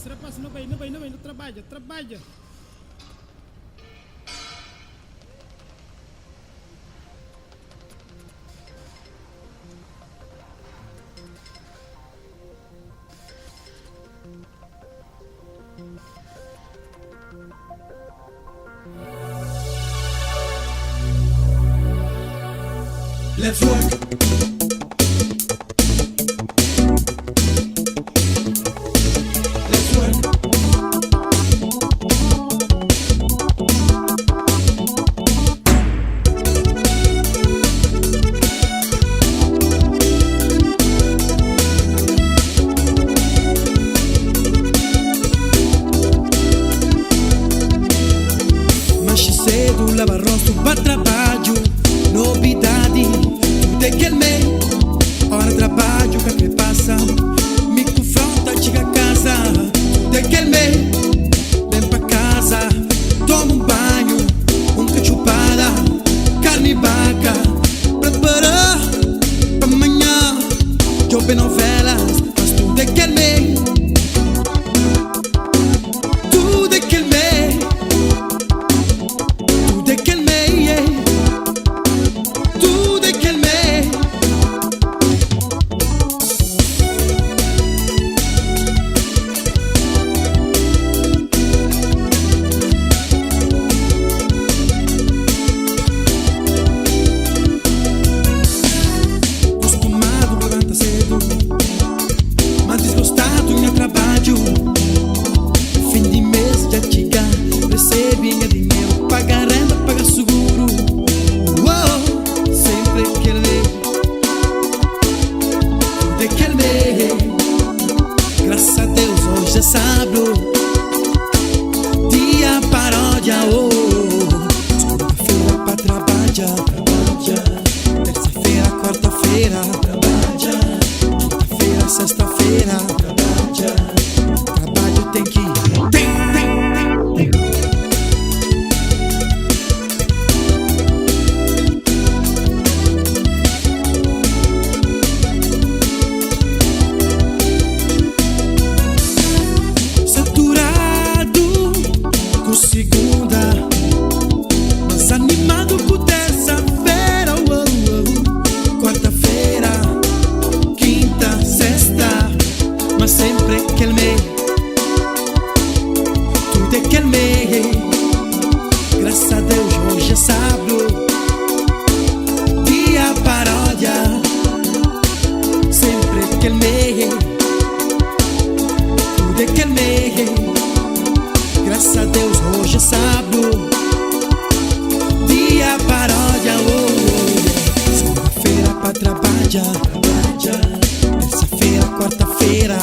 repassa, não vai, não trabalha, trabalha. Let's work. Let's work. Nasce cedo, lava rosto, vai trabalho, novidade. De que mês, hora trabalho, o que passa? Me confronta, chega a casa. De que mês, vem pra casa, toma banho, chupada, carne e vaca. Prepara pra amanhã, eu vejo novelas, mas tu de que mês? Tu de que mês? Tu de que mês? Tu de que mês? Graças a Deus hoje é sábado, dia paródia, segunda-feira pra trabalhar, terça-feira, quarta-feira, quinta-feira, sexta-feira, trabalho tem que ir. Segunda, mas animado com terça-feira, quarta-feira, quinta, sexta, mas sempre aquele mês, tudo é aquele mês. Graças a Deus hoje é sábado, dia paródia, sempre aquele mês, tudo é aquele mês. Graças a Deus hoje é sábado, dia paródia, segunda-feira pra trabalhar, terça-feira, quarta-feira,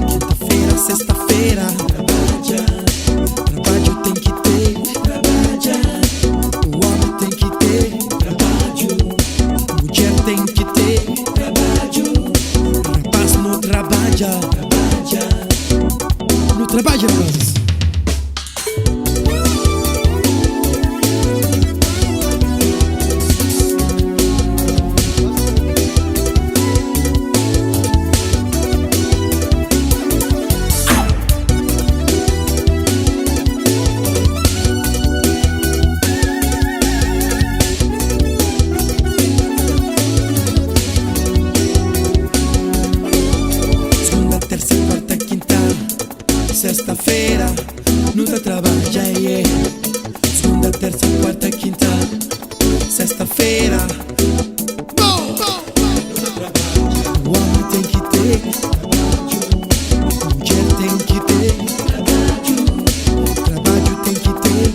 quinta-feira, sexta-feira, trabalho tem que ter, o homem tem que ter, a mulher tem que ter, o rapaz não trabalha, no trabalho, rapazes. Segunda, terça, quarta, quinta, sexta-feira, não tá trabalha, yeah. Segunda, terça, quarta, quinta, sexta-feira, o homem tem que ter, a mulher tem que ter, trabalho tem que ter,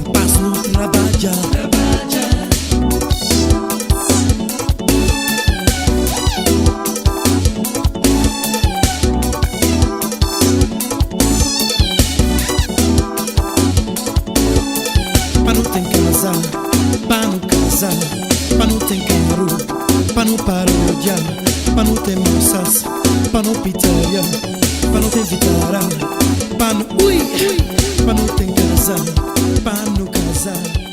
rapaz não trabalha. Pra não ter casa, pra não casar, pra não ter carro, pra não parodiar, pra não ter moças, pra não pizzaria, pra não ter guitarra, pra não, pra não ter casa, pra não casar.